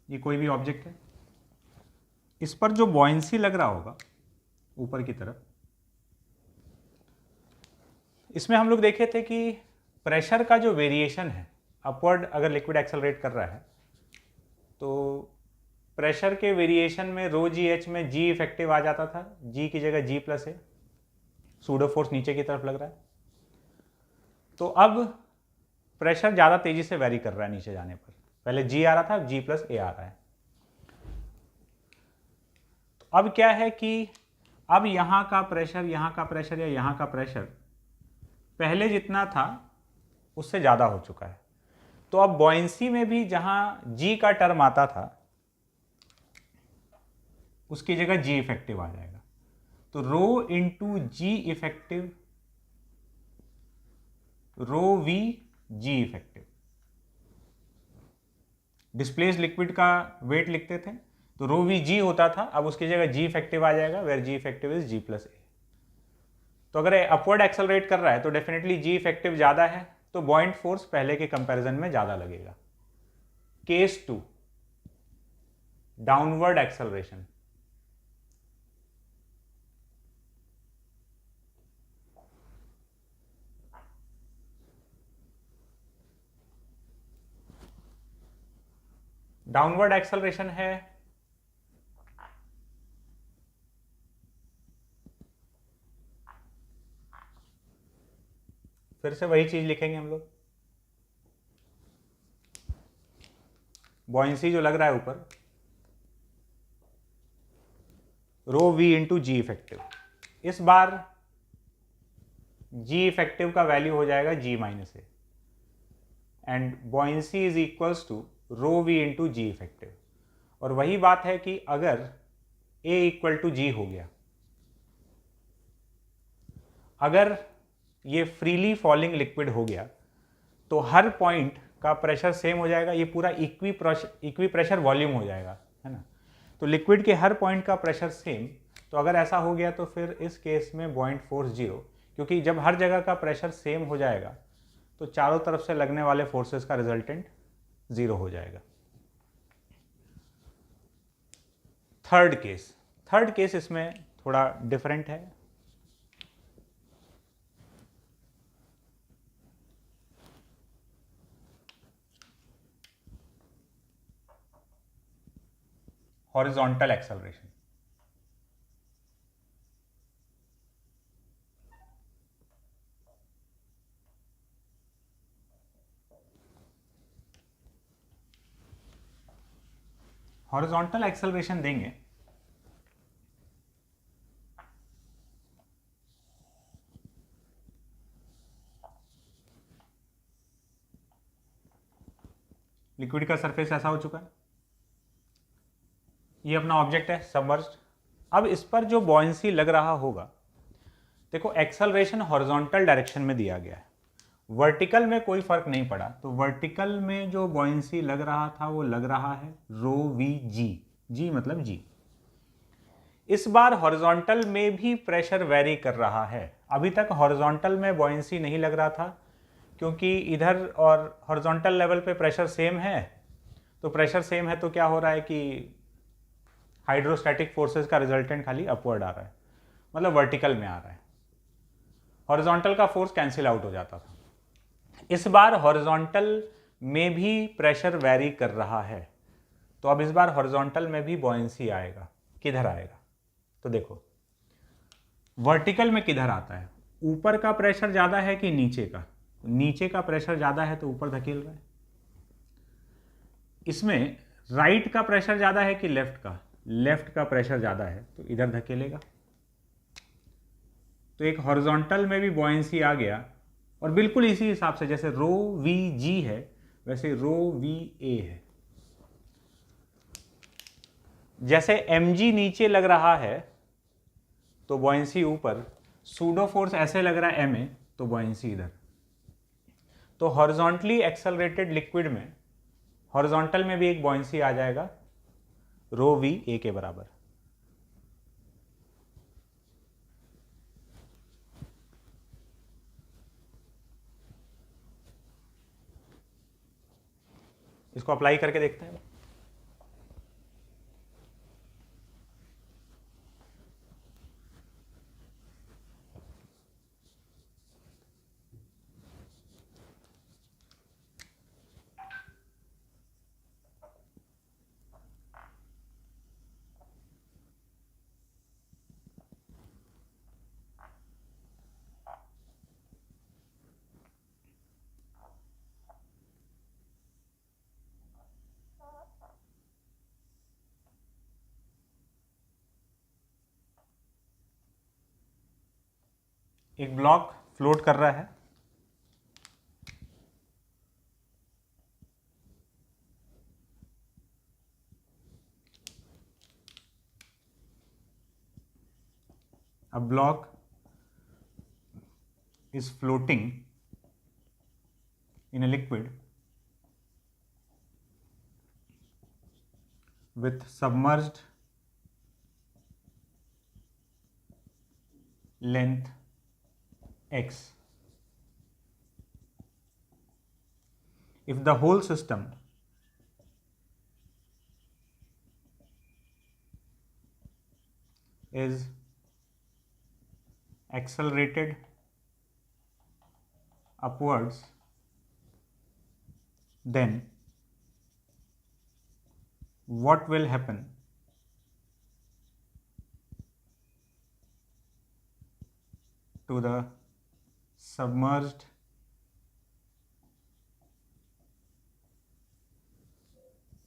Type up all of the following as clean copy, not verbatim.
ये कोई भी ऑब्जेक्ट है, इस पर जो बॉयंसी लग रहा होगा ऊपर की तरफ, इसमें हम लोग देखे थे कि प्रेशर का जो वेरिएशन है अपवर्ड, अगर लिक्विड एक्सेलरेट कर रहा है तो प्रेशर के वेरिएशन में रो जी एच में जी इफेक्टिव आ जाता था, जी की जगह जी प्लस है, सूडो फोर्स नीचे की तरफ लग रहा है। तो अब प्रेशर ज़्यादा तेजी से वेरी कर रहा है नीचे जाने पर, पहले जी आ रहा था, अब जी प्लस ए आ रहा है। तो अब क्या है कि अब यहाँ का प्रेशर, यहाँ का प्रेशर या यहाँ का प्रेशर पहले जितना था उससे ज़्यादा हो चुका है। तो अब बॉयंसी में भी जहाँ जी का टर्म आता था उसकी जगह जी इफेक्टिव आ जाएगा। तो rho into g effective, rho we g effective, displace liquid का वेट लिखते थे तो रो वी जी होता था, अब उसकी जगह जी इफेक्टिव आ जाएगा, where g effective is g plus a. तो अगर अपवर्ड एक्सेलरेट कर रहा है तो डेफिनेटली जी इफेक्टिव ज़्यादा है, तो बॉइंट फोर्स पहले के कंपैरिजन में ज़्यादा लगेगा। Case 2, downward acceleration. Downward acceleration है फिर से वही चीज लिखेंगे हम लोग, बॉयंसी जो लग रहा है ऊपर, rho we into g effective. इस बार जी इफेक्टिव का वैल्यू हो जाएगा g minus a, and buoyancy is equals to rho we into g effective. और वही बात है कि अगर ए इक्वल टू जी हो गया, अगर ये फ्रीली फॉलिंग लिक्विड हो गया तो हर पॉइंट का प्रेशर सेम हो जाएगा, ये पूरा इक्वी प्रेशर वॉल्यूम हो जाएगा, है ना। तो लिक्विड के हर पॉइंट का प्रेशर सेम, तो अगर ऐसा हो गया तो फिर इस केस में बॉइंट फोर्स जीरो, क्योंकि जब हर जगह का प्रेशर सेम हो जाएगा तो चारों तरफ से लगने वाले फोर्सेस का रिजल्टेंट जीरो हो जाएगा। थर्ड केस इसमें थोड़ा डिफरेंट है। Horizontal acceleration. हॉरिजॉन्टल एक्सेलरेशन देंगे लिक्विड का सरफेस ऐसा हो चुका है, ये अपना ऑब्जेक्ट है सबमर्ज्ड। अब इस पर जो बॉयंसी लग रहा होगा, देखो एक्सेलरेशन हॉरिजॉन्टल डायरेक्शन में दिया गया है, वर्टिकल में कोई फर्क नहीं पड़ा, तो वर्टिकल में जो बॉयंसी लग रहा था वो लग रहा है रो वी जी, जी मतलब जी। इस बार हॉरिजॉन्टल में भी प्रेशर वेरी कर रहा है। अभी तक हॉरिजॉन्टल में बॉयंसी नहीं लग रहा था क्योंकि इधर और हॉरिजॉन्टल लेवल पे प्रेशर सेम है, तो प्रेशर सेम है तो क्या हो रहा है कि हाइड्रोस्टैटिक फोर्सेस का रिजल्टेंट खाली अपवर्ड आ रहा है, मतलब वर्टिकल में आ रहा है, हॉरिजॉन्टल का फोर्स कैंसिल आउट हो जाता था। इस बार हॉरिजॉन्टल में भी प्रेशर वेरी कर रहा है, तो अब इस बार हॉरिजॉन्टल में भी बॉयंसी आएगा। किधर आएगा? तो देखो वर्टिकल में किधर आता है, ऊपर का प्रेशर ज़्यादा है कि नीचे का? नीचे का प्रेशर ज़्यादा है तो ऊपर धकेल रहा है। इसमें राइट का प्रेशर ज़्यादा है कि लेफ्ट का? लेफ्ट का प्रेशर ज़्यादा है तो इधर धकेलेगा। तो एक हॉरिजॉन्टल में भी बॉयंसी आ गया, और बिल्कुल इसी हिसाब से जैसे रो वी जी है वैसे रो वी ए है। जैसे एम जी नीचे लग रहा है तो बॉयंसी ऊपर, सूडो फोर्स ऐसे लग रहा है एम ए तो बॉयंसी इधर। तो हॉरिजॉन्टली एक्सेलरेटेड लिक्विड में हॉरिजॉन्टल में भी एक बॉयंसी आ जाएगा रो वी ए के बराबर। इसको अप्लाई करके देखते हैं। एक ब्लॉक फ्लोट कर रहा है, a block is floating in a liquid with submerged length x. If the whole system is accelerated upwards, then what will happen to the submerged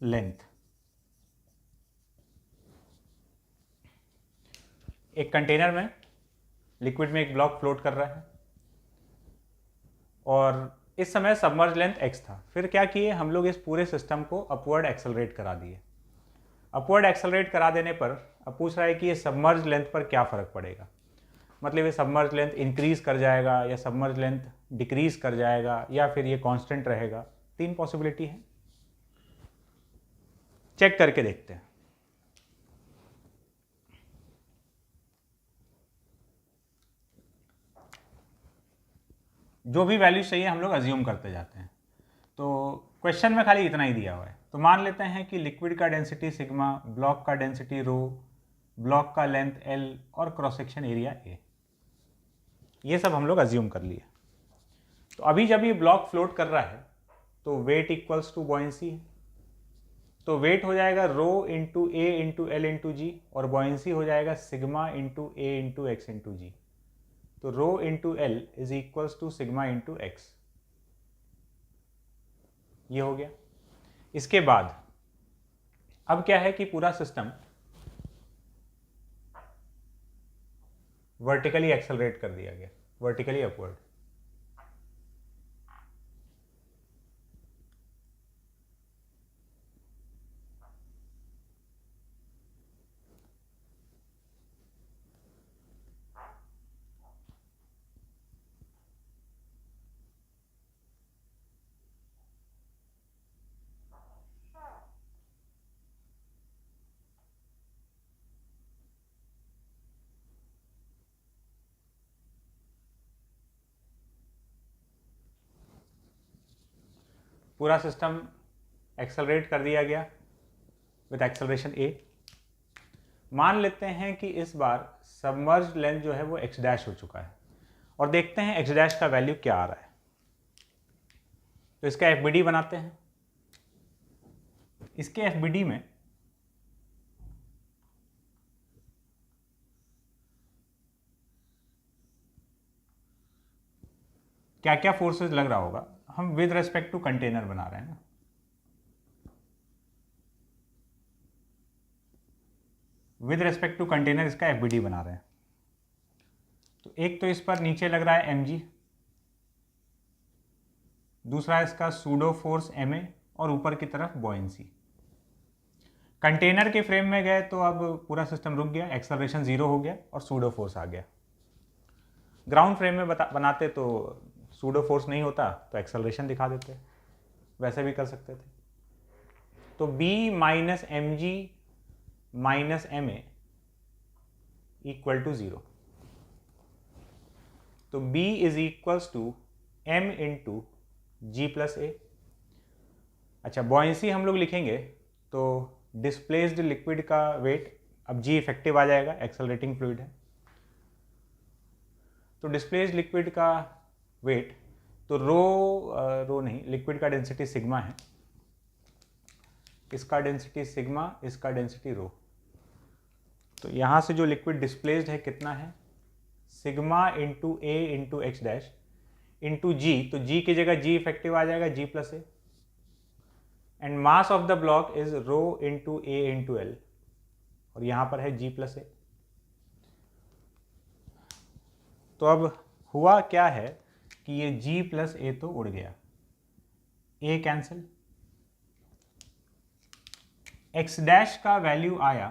length? एक कंटेनर में लिक्विड में एक ब्लॉक फ्लोट कर रहा है और इस समय सबमर्ज लेंथ x था। फिर क्या किए हम लोग, इस पूरे सिस्टम को अपवर्ड एक्सेलरेट करा दिए। अपवर्ड एक्सेलरेट करा देने पर अब पूछ रहा है कि ये सबमर्ज लेंथ पर क्या फ़र्क पड़ेगा, मतलब ये सबमर्ज लेंथ इंक्रीज कर जाएगा या सबमर्ज लेंथ डिक्रीज कर जाएगा या फिर ये कांस्टेंट रहेगा। तीन पॉसिबिलिटी है, चेक करके देखते हैं। जो भी वैल्यू चाहिए हम लोग अज्यूम करते जाते हैं। तो क्वेश्चन में खाली इतना ही दिया हुआ है, तो मान लेते हैं कि लिक्विड का डेंसिटी सिग्मा, ब्लॉक का डेंसिटी रो, ब्लॉक का लेंथ एल और क्रॉस सेक्शन एरिया ए, ये सब हम लोग अज्यूम कर लिए। तो अभी जब ये ब्लॉक फ्लोट कर रहा है तो वेट इक्वल्स टू बॉयंसी है, तो वेट हो जाएगा रो इंटू ए इंटू एल इंटू जी और बॉयंसी हो जाएगा सिग्मा इंटू ए इंटू एक्स इंटू जी। तो rho into l is equals to sigma into x, ये हो गया। इसके बाद अब क्या है कि पूरा सिस्टम वर्टिकली एक्सेलरेट कर दिया गया, वर्टिकली अपवर्ड। पूरा सिस्टम एक्सेलरेट कर दिया गया विद एक्सेलरेशन ए। मान लेते हैं कि इस बार सबमर्ज लेंथ जो है वो एक्स डैश हो चुका है और देखते हैं एक्स डैश का वैल्यू क्या आ रहा है। तो इसका एफबीडी बनाते हैं। इसके एफबीडी में क्या क्या फोर्सेस लग रहा होगा, हम विद रेस्पेक्ट टू कंटेनर बना रहे हैं ना। विद रेस्पेक्ट टू कंटेनर इसका एफबीडी बना रहे हैं। तो एक तो इस पर नीचे लग रहा है mg, दूसरा इसका सूडो फोर्स ma और ऊपर की तरफ बॉयंसी। कंटेनर के फ्रेम में गए तो अब पूरा सिस्टम रुक गया, एक्सेलरेशन 0 हो गया और सूडो फोर्स आ गया। ग्राउंड फ्रेम में बनाते तो सूडो फोर्स नहीं होता तो एक्सेलरेशन दिखा देते, वैसे भी कर सकते थे। तो b minus M g minus M a equal to 0। तो b is equals to m into g plus a. अच्छा, बॉयंसी हम लोग लिखेंगे तो डिस्प्लेस्ड लिक्विड का वेट, अब g इफेक्टिव आ जाएगा, एक्सेलरेटिंग फ्लूइड है। तो डिस्प्लेस्ड लिक्विड का वेट, तो रो नहीं, लिक्विड का डेंसिटी सिग्मा है, इसका डेंसिटी सिग्मा, इसका डेंसिटी रो। तो यहाँ से जो लिक्विड डिस्प्लेस्ड है कितना है, सिग्मा इंटू ए इंटू एक्स डैश इंटू जी। तो जी की जगह जी इफेक्टिव आ जाएगा, G plus A, and mass of the block is rho into A into L और यहाँ पर है जी प्लस ए। तो अब हुआ क्या है कि ये g प्लस ए तो उड़ गया, a कैंसिल, x डैश का वैल्यू आया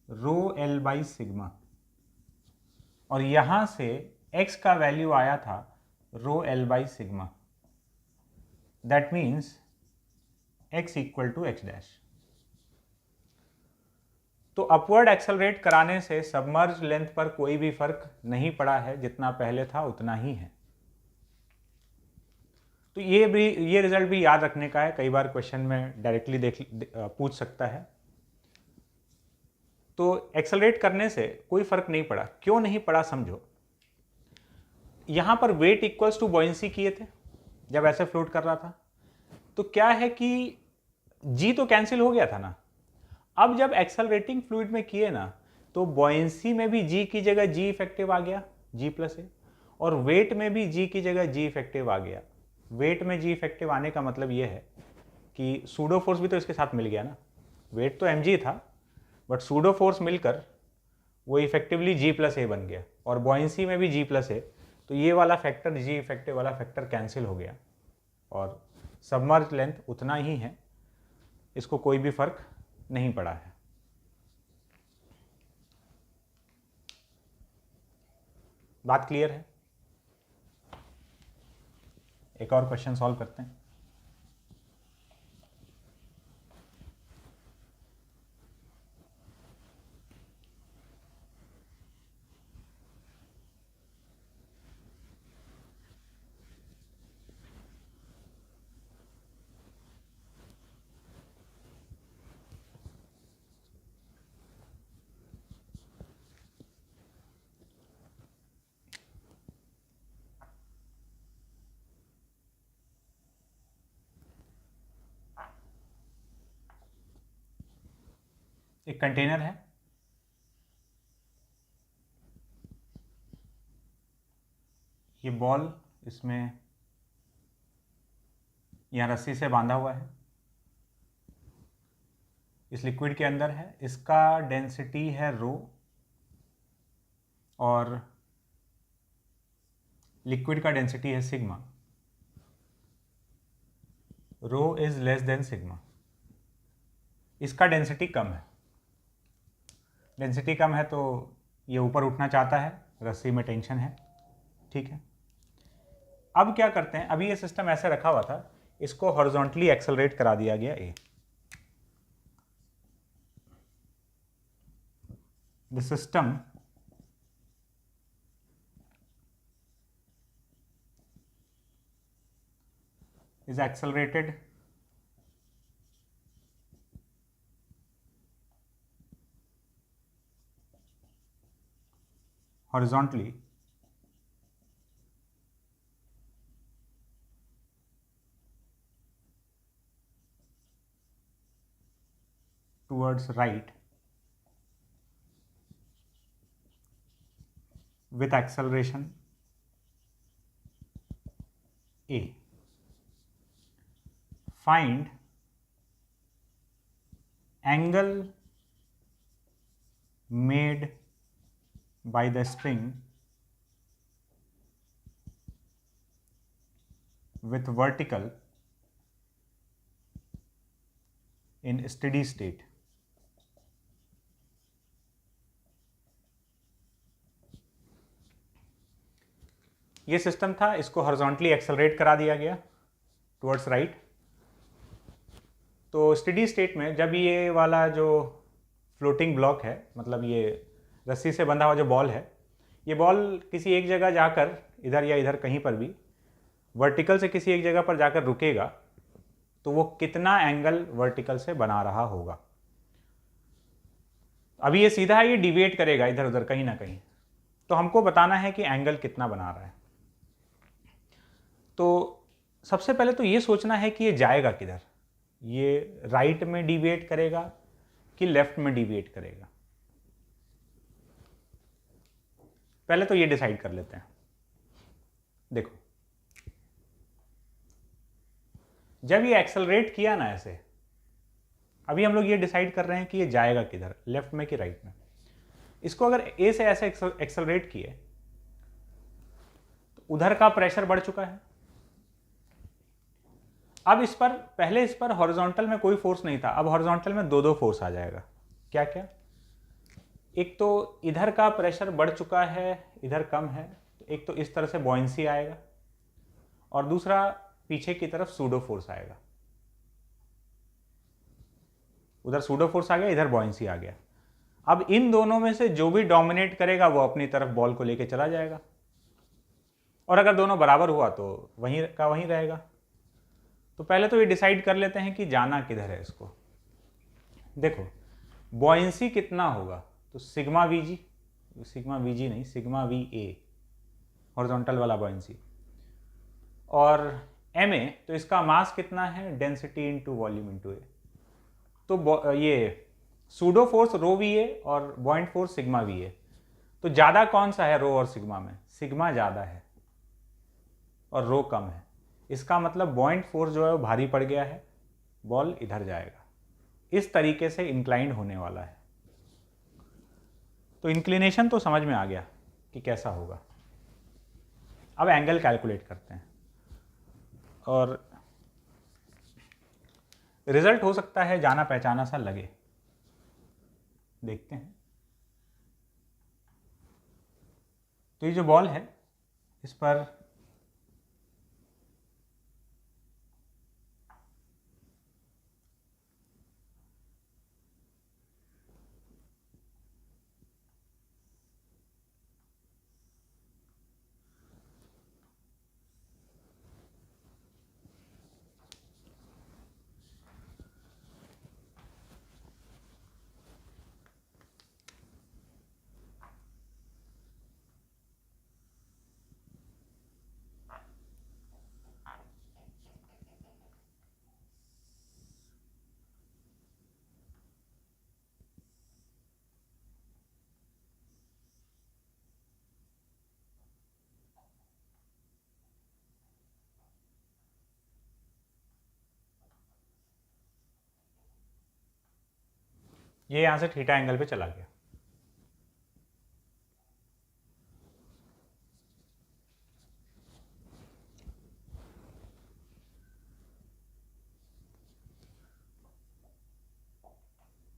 रो एल बाई सिग्मा, और यहां से x का वैल्यू आया था rho L by sigma, that means x equal to x dash. तो अपवर्ड एक्सेलरेट कराने से सबमर्ज लेंथ पर कोई भी फर्क नहीं पड़ा है, जितना पहले था उतना ही है। तो ये रिजल्ट भी याद रखने का है, कई बार क्वेश्चन में डायरेक्टली पूछ सकता है। तो एक्सेलरेट करने से कोई फर्क नहीं पड़ा, क्यों नहीं पड़ा समझो। यहां पर वेट इक्वल्स टू बॉयंसी किए थे जब ऐसे फ्लोट कर रहा था, तो क्या है कि जी तो कैंसिल हो गया था ना। अब जब एक्सेलरेटिंग फ्लूइड में किए ना, तो बॉयंसी में भी जी की जगह जी इफेक्टिव आ गया, जी प्लस ए, और वेट में भी जी की जगह जी इफेक्टिव आ गया। वेट में जी इफेक्टिव आने का मतलब ये है कि सूडो फोर्स भी तो इसके साथ मिल गया ना। वेट तो mg था, बट सूडो फोर्स मिलकर वो इफेक्टिवली जी प्लस ए बन गया, और बॉयंसी में भी जी प्लस ए, तो ये वाला फैक्टर, जी इफेक्टिव वाला फैक्टर कैंसिल हो गया, और सबमर्ज लेंथ उतना ही है, इसको कोई भी फर्क नहीं पड़ा है। बात क्लियर है? एक और क्वेश्चन सॉल्व करते हैं। एक कंटेनर है, ये बॉल इसमें यहाँ रस्सी से बांधा हुआ है, इस लिक्विड के अंदर है, इसका डेंसिटी है रो, और लिक्विड का डेंसिटी है sigma. Rho is less than sigma. इसका डेंसिटी कम है, डेंसिटी कम है तो ये ऊपर उठना चाहता है, रस्सी में टेंशन है, ठीक है। अब क्या करते हैं, अभी ये सिस्टम ऐसे रखा हुआ था, इसको हॉरिजॉन्टली एक्सेलरेट करा दिया गया a. The system is accelerated horizontally towards right with acceleration a. Find angle made by the string with vertical in steady state. ये सिस्टम था, इसको हॉरिजॉन्टली एक्सेलरेट करा दिया गया टुवर्ड्स राइट। तो स्टेडी स्टेट में जब ये वाला जो फ्लोटिंग ब्लॉक है, मतलब ये रस्सी से बंधा हुआ जो बॉल है, ये बॉल किसी एक जगह जाकर, इधर या इधर कहीं पर भी वर्टिकल से किसी एक जगह पर जाकर रुकेगा, तो वो कितना एंगल वर्टिकल से बना रहा होगा। अभी ये सीधा है, ये डिविएट करेगा इधर उधर कहीं ना कहीं, तो हमको बताना है कि एंगल कितना बना रहा है। तो सबसे पहले तो ये सोचना है कि ये जाएगा किधर, ये राइट में डिविएट करेगा कि लेफ्ट में डिविएट करेगा। पहले तो ये डिसाइड कर लेते हैं। देखो, जब ये एक्सेलरेट किया ना ऐसे, अभी हम लोग ये डिसाइड कर रहे हैं कि ये जाएगा किधर, लेफ्ट में कि राइट में। इसको अगर ए से ऐसे एक्सेलरेट किए, तो उधर का प्रेशर बढ़ चुका है। अब इस पर, पहले इस पर हॉरिजॉन्टल में कोई फोर्स नहीं था, अब हॉरिजॉन्टल में दो दो फोर्स आ जाएगा। क्या क्या? एक तो इधर का प्रेशर बढ़ चुका है, इधर कम है, तो एक तो इस तरह से बॉयंसी आएगा, और दूसरा पीछे की तरफ सूडो फोर्स आएगा। उधर सूडो फोर्स आ गया, इधर बॉयंसी आ गया। अब इन दोनों में से जो भी डोमिनेट करेगा वो अपनी तरफ बॉल को लेके चला जाएगा, और अगर दोनों बराबर हुआ तो वहीं का वहीं रहेगा। तो पहले तो ये डिसाइड कर लेते हैं कि जाना किधर है इसको। देखो बॉयंसी कितना होगा, तो सिग्मा वी जी नहीं, सिग्मा वी ए हॉरिजॉन्टल वाला बॉयंसी, और एम ए, तो इसका मास कितना है, डेंसिटी इंटू वॉल्यूम इंटू ए। तो ये pseudo force rho we a और buoyant force sigma we a, तो ज़्यादा कौन सा है रो और सिग्मा में? सिग्मा ज़्यादा है और रो कम है। इसका मतलब बॉइंट फोर्स जो है वो भारी पड़ गया है, बॉल इधर जाएगा, इस तरीके से इंक्लाइंड होने वाला है। तो इंक्लिनेशन तो समझ में आ गया कि कैसा होगा। अब एंगल कैलकुलेट करते हैं, और रिजल्ट हो सकता है जाना पहचाना सा लगे, देखते हैं। तो ये जो बॉल है इस पर ये यहां से थीटा एंगल पे चला गया।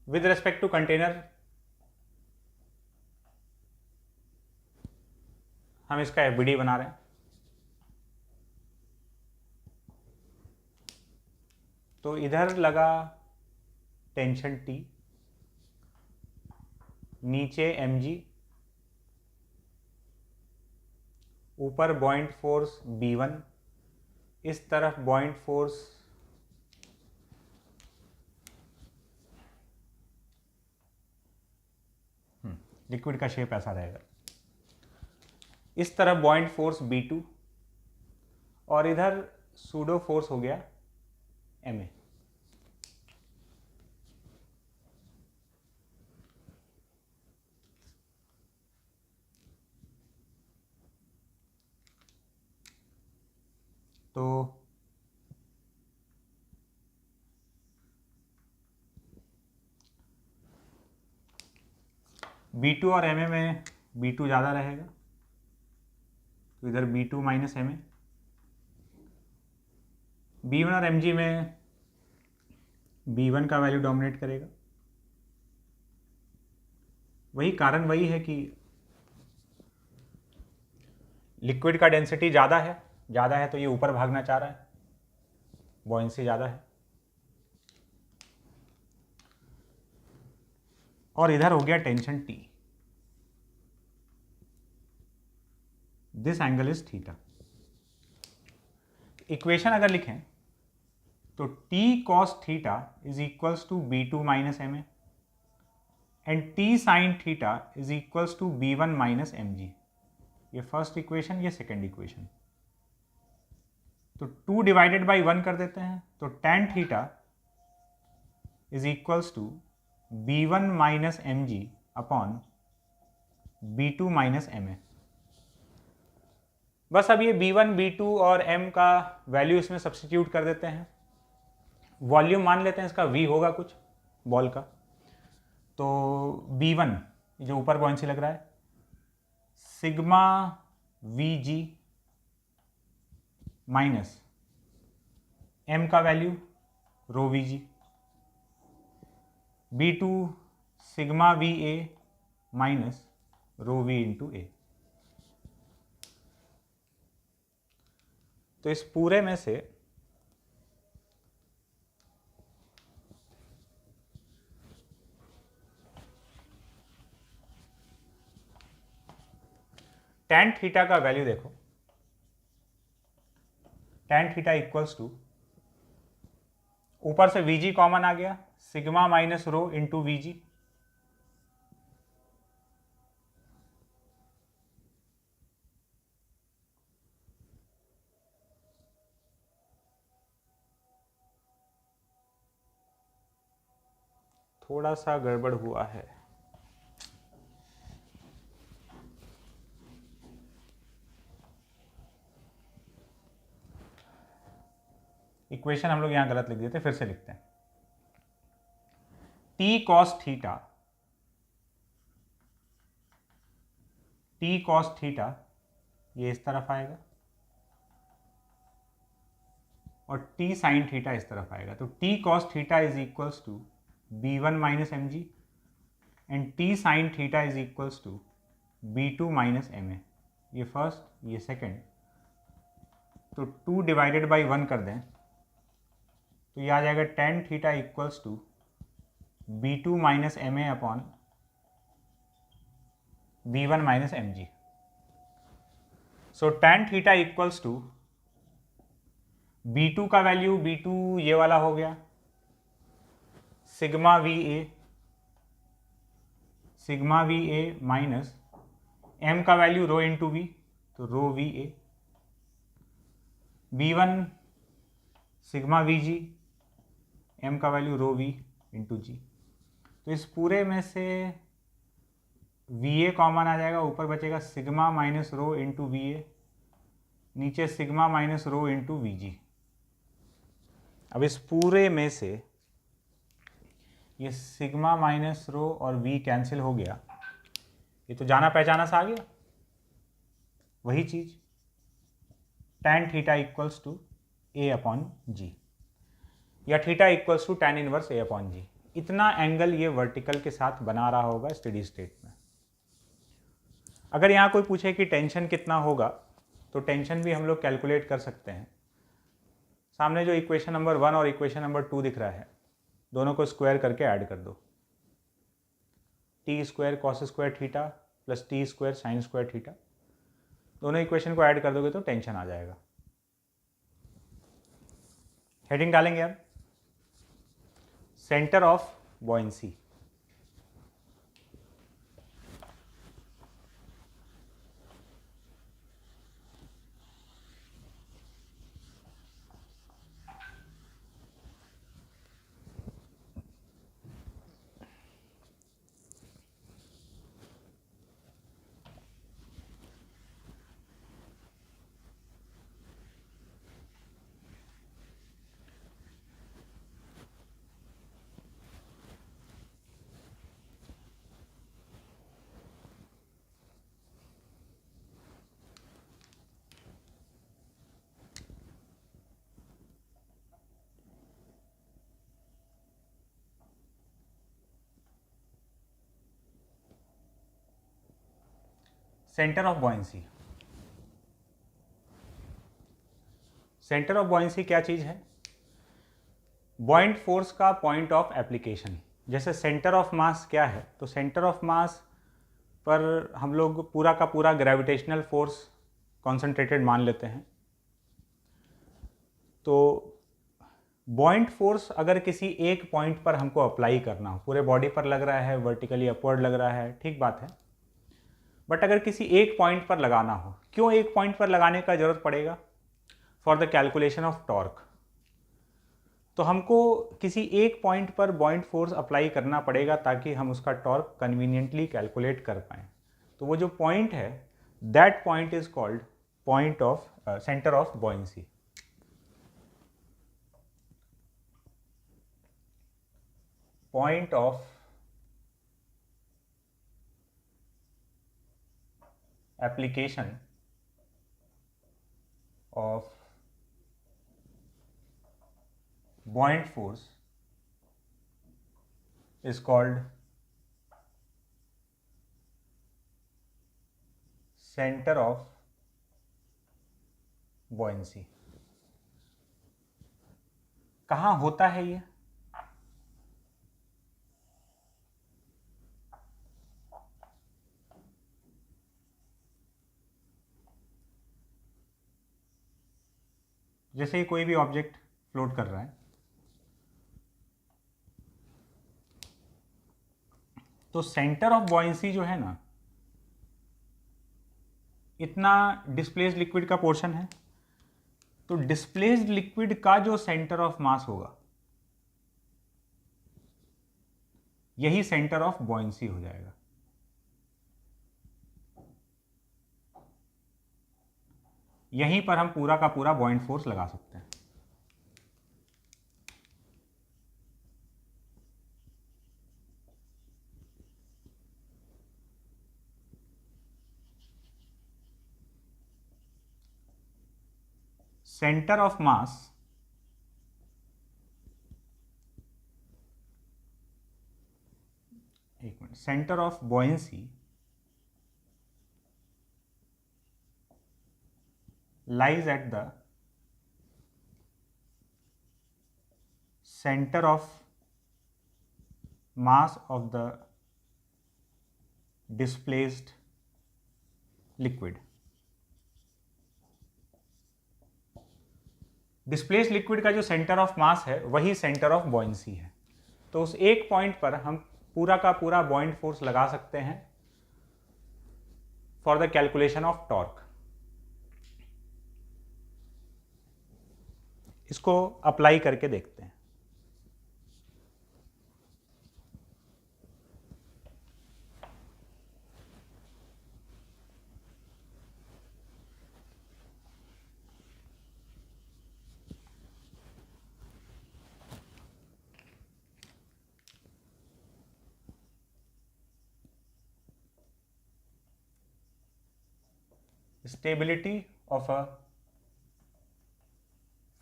विद रेस्पेक्ट टू कंटेनर हम इसका एफबीडी बना रहे हैं। तो इधर लगा टेंशन टी, नीचे mg, ऊपर बॉइंट फोर्स B1, इस तरफ बॉइंट फोर्स लिक्विड का शेप ऐसा रहेगा, इस तरफ बॉइंट फोर्स B2, और इधर सूडो फोर्स हो गया Ma। तो B2 और Ma में B2 ज़्यादा रहेगा, तो इधर B2 माइनस Ma। B1 और Mg में B1 का वैल्यू डोमिनेट करेगा। वही कारण वही है कि लिक्विड का डेंसिटी ज़्यादा है तो ये ऊपर भागना चाह रहा है, बॉयंसी ज़्यादा है, और इधर हो गया tension T। This angle is theta. Equation अगर लिखें तो T cos theta is equals to B2 minus Ma and T sin theta is equals to B1 minus Mg। ये फर्स्ट इक्वेशन, ये सेकेंड इक्वेशन। तो 2 डिवाइडेड बाई 1 कर देते हैं, तो tan theta is equals to B1 minus Mg upon B2 minus Ma। बस अब ये B1, B2 और M का वैल्यू इसमें सब्स्टिट्यूट कर देते हैं। वॉल्यूम मान लेते हैं इसका V होगा कुछ बॉल का, तो B1 जो ऊपर बॉयंसी लग रहा है, सिग्मा VG माइनस m का value rho we G, B2 sigma we A minus rho we into ए। तो इस पूरे में से tan थीटा का वैल्यू देखो, tan थीटा इक्वल्स टू, ऊपर से Vg कॉमन आ गया, sigma minus rho into Vg, थोड़ा सा गड़बड़ हुआ है। इक्वेशन हम लोग यहां गलत लिख देते, फिर से लिखते हैं। टी कॉस थीटा ये इस तरफ आएगा और टी साइन थीटा इस तरफ आएगा। तो T cos theta is equals to B1 minus M G and T sine theta is equals to B2 minus M A. ये फर्स्ट, ये सेकेंड, तो 2 डिवाइडेड बाई 1 कर दें तो ये आ जाएगा tan theta equals to B2 minus M A upon B1 minus M G. So tan theta equals to B2 का वैल्यू, B2 ये वाला हो गया, sigma we A minus m का वैल्यू रो इंटू वी, तो rho we A, B1 sigma we G, m का value rho we into जी। तो इस पूरे में से वी ए कॉमन आ जाएगा, ऊपर बचेगा sigma minus rho into v a, नीचे sigma minus rho into v g. अब इस पूरे में से ये सिग्मा माइनस रो और वी कैंसिल हो गया, ये तो जाना पहचाना सा आ गया, वही चीज tan theta equals to A upon G, या theta equals to tan inverse A upon G. इतना एंगल ये वर्टिकल के साथ बना रहा होगा स्टेडी स्टेट में। अगर यहाँ कोई पूछे कि टेंशन कितना होगा, तो टेंशन भी हम लोग कैलकुलेट कर सकते हैं। सामने जो इक्वेशन नंबर 1 और इक्वेशन नंबर 2 दिख रहा है, दोनों को स्क्वायर करके ऐड कर दो, T square cos square theta plus T square sine square theta, दोनों इक्वेशन को ऐड कर दोगे तो टेंशन आ जाएगा। हेडिंग डालेंगे अब, centre of buoyancy. Centre of buoyancy, centre of buoyancy क्या चीज है? बॉइंट फोर्स का पॉइंट ऑफ एप्लीकेशन। जैसे सेंटर ऑफ मास क्या है, तो सेंटर ऑफ मास पर हम लोग पूरा का पूरा ग्रेविटेशनल फोर्स कॉन्सेंट्रेटेड मान लेते हैं। तो बॉइंट फोर्स अगर किसी एक पॉइंट पर हमको अप्लाई करना हो, पूरे बॉडी पर लग रहा है, वर्टिकली अपवर्ड लग रहा है, ठीक बात है, बट अगर किसी एक पॉइंट पर लगाना हो, क्यों एक पॉइंट पर लगाने का जरूरत पड़ेगा? For the calculation of torque. तो हमको किसी एक पॉइंट पर बॉइंट फोर्स अप्लाई करना पड़ेगा ताकि हम उसका टॉर्क कन्वीनियंटली कैलकुलेट कर पाएँ। तो वो जो पॉइंट है, that point is called point of centre of buoyancy. Point of application of buoyant force is called center of buoyancy. कहाँ होता है ये? जैसे ही कोई भी ऑब्जेक्ट फ्लोट कर रहा है तो सेंटर ऑफ बॉयंसी जो है ना, इतना डिस्प्लेस्ड लिक्विड का पोर्शन है, तो डिस्प्लेस्ड लिक्विड का जो सेंटर ऑफ मास होगा यही सेंटर ऑफ बॉयंसी हो जाएगा. यहीं पर हम पूरा का पूरा बॉयंट फोर्स लगा सकते हैं. Centre of mass centre of buoyancy lies at the center of mass of the displaced liquid. Displaced liquid का जो सेंटर ऑफ मास है वही सेंटर ऑफ बॉयंसी है. तो उस एक पॉइंट पर हम पूरा का पूरा बॉइंट फोर्स लगा सकते हैं for the calculation of torque. इसको अप्लाई करके देखते हैं. Stability of a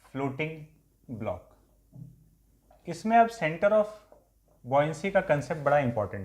floating block. इसमें अब सेंटर ऑफ बॉयंसी का कंसेप्ट बड़ा इंपॉर्टेंट